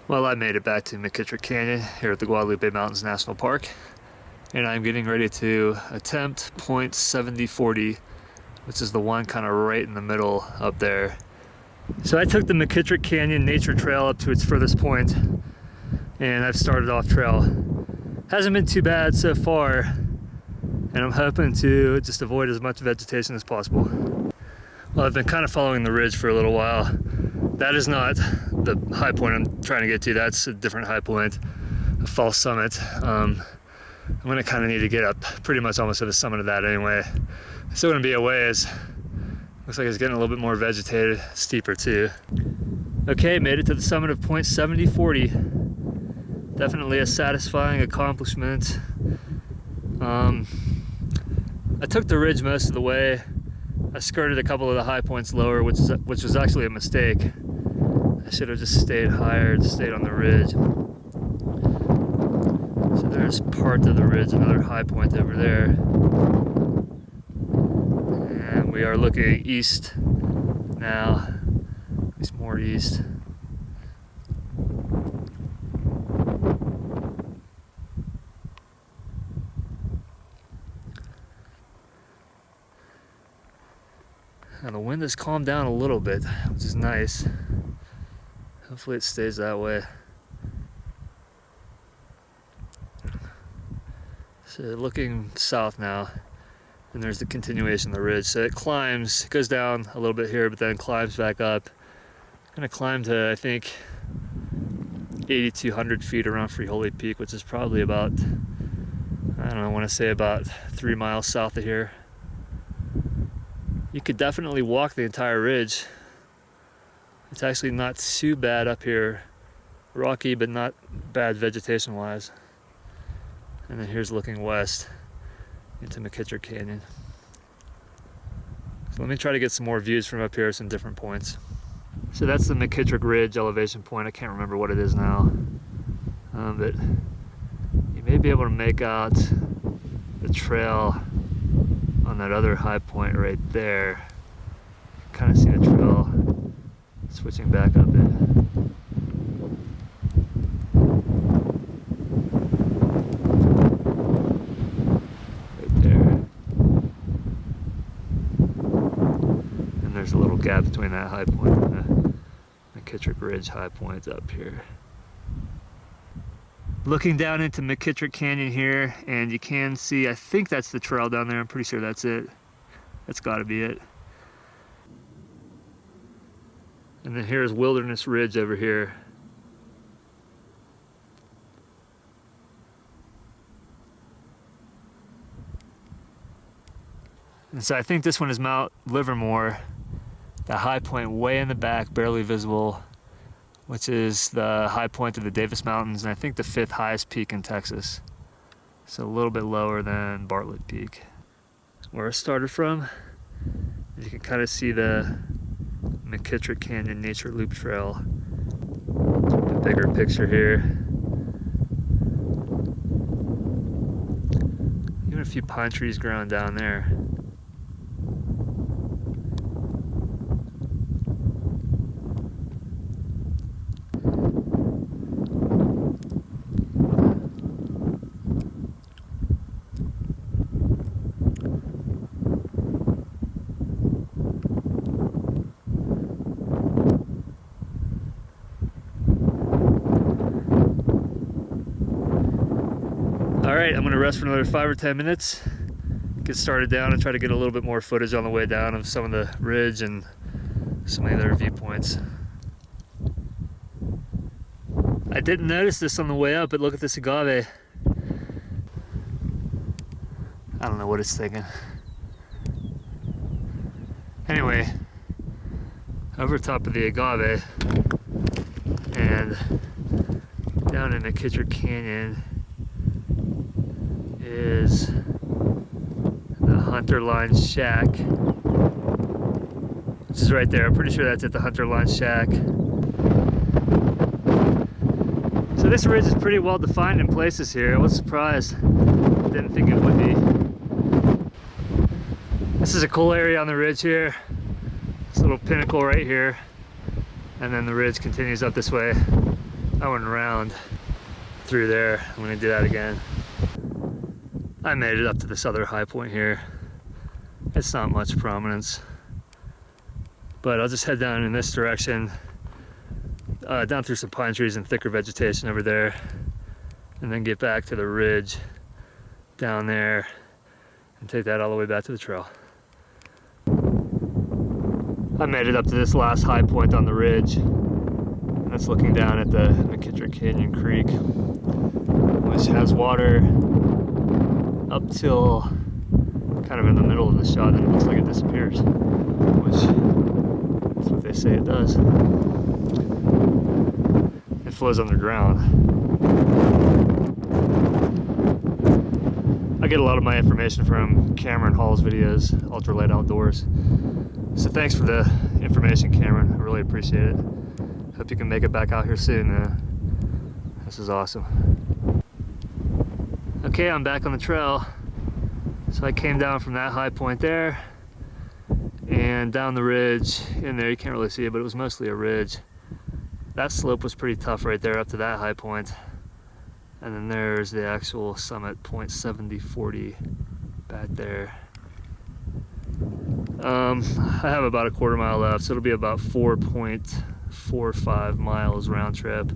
Well, I made it back to McKittrick Canyon here at the Guadalupe Mountains National Park, and I'm getting ready to attempt point 7040, which is the one kind of right in the middle up there. So I took the McKittrick Canyon Nature Trail up to its furthest point, and I've started off trail. Hasn't been too bad so far, and I'm hoping to just avoid as much vegetation as possible. Well, I've been kind of following the ridge for a little while. That is not the high point I'm trying to get to. That's a different high point, a false summit. I'm gonna kind of need to get up pretty much almost to the summit of that anyway. It's still gonna be a ways. Looks like it's getting a little bit more vegetated, steeper too. Okay, made it to the summit of point 7040. Definitely a satisfying accomplishment. I took the ridge most of the way. I skirted a couple of the high points lower, which was actually a mistake. I should have just stayed higher, stayed on the ridge. So there's part of the ridge, another high point over there. And we are looking east now, at least more east. And the wind has calmed down a little bit, which is nice. Hopefully it stays that way. So looking south now, and there's the continuation of the ridge. So it climbs, it goes down a little bit here, but then climbs back up. I'm gonna climb to, I think, 8,200 feet around Freeholey Peak, which is probably about, I don't know, I wanna say about 3 miles south of here. You could definitely walk the entire ridge. It's actually not too bad up here. Rocky, but not bad vegetation wise. And then here's looking west into McKittrick Canyon. So let me try to get some more views from up here, some different points. So that's the McKittrick Ridge elevation point. I can't remember what it is now. But you may be able to make out the trail on that other high point right there. Kind of see the trail switching back up it. Right there. And there's a little gap between that high point and the McKittrick Ridge high point up here. Looking down into McKittrick Canyon here, and you can see, I think that's the trail down there. I'm pretty sure that's it. That's gotta be it. And then here's Wilderness Ridge over here. And so I think this one is Mount Livermore, the high point way in the back, barely visible, which is the high point of the Davis Mountains, and I think the 5th highest peak in Texas. So a little bit lower than Bartlett Peak. Where I started from, you can kind of see the McKittrick Canyon Nature Loop Trail. The bigger picture here. Even a few pine trees growing down there. Alright, I'm going to rest for another 5 or 10 minutes, get started down and try to get a little bit more footage on the way down of some of the ridge and some of the other viewpoints. I didn't notice this on the way up, but look at this agave. I don't know what it's thinking. Anyway, over top of the agave and down in McKittrick Canyon is the Hunter Line Shack, which is right there. I'm pretty sure that's at the Hunter Line Shack. So this ridge is pretty well defined in places here. I was surprised. Didn't think it would be. This is a cool area on the ridge here. This little pinnacle right here. And then the ridge continues up this way I went around through there. I'm gonna do that again. I made it up to this other high point here. It's not much prominence, but I'll just head down in this direction, down through some pine trees and thicker vegetation over there, and then get back to the ridge down there and take that all the way back to the trail. I made it up to this last high point on the ridge, and that's looking down at the McKittrick Canyon Creek, which has water up till kind of in the middle of the shot, and it looks like it disappears, which is what they say it does. It flows underground. I get a lot of my information from Cameron Hall's videos, Ultralight Outdoors. So thanks for the information, Cameron. I really appreciate it. Hope you can make it back out here soon, man. This is awesome. Okay, I'm back on the trail. So I came down from that high point there and down the ridge in there. You can't really see it, but it was mostly a ridge. That slope was pretty tough right there up to that high point. And then there's the actual summit, point 7040 back there. I have about a quarter mile left, so it'll be about 4.45 miles round trip.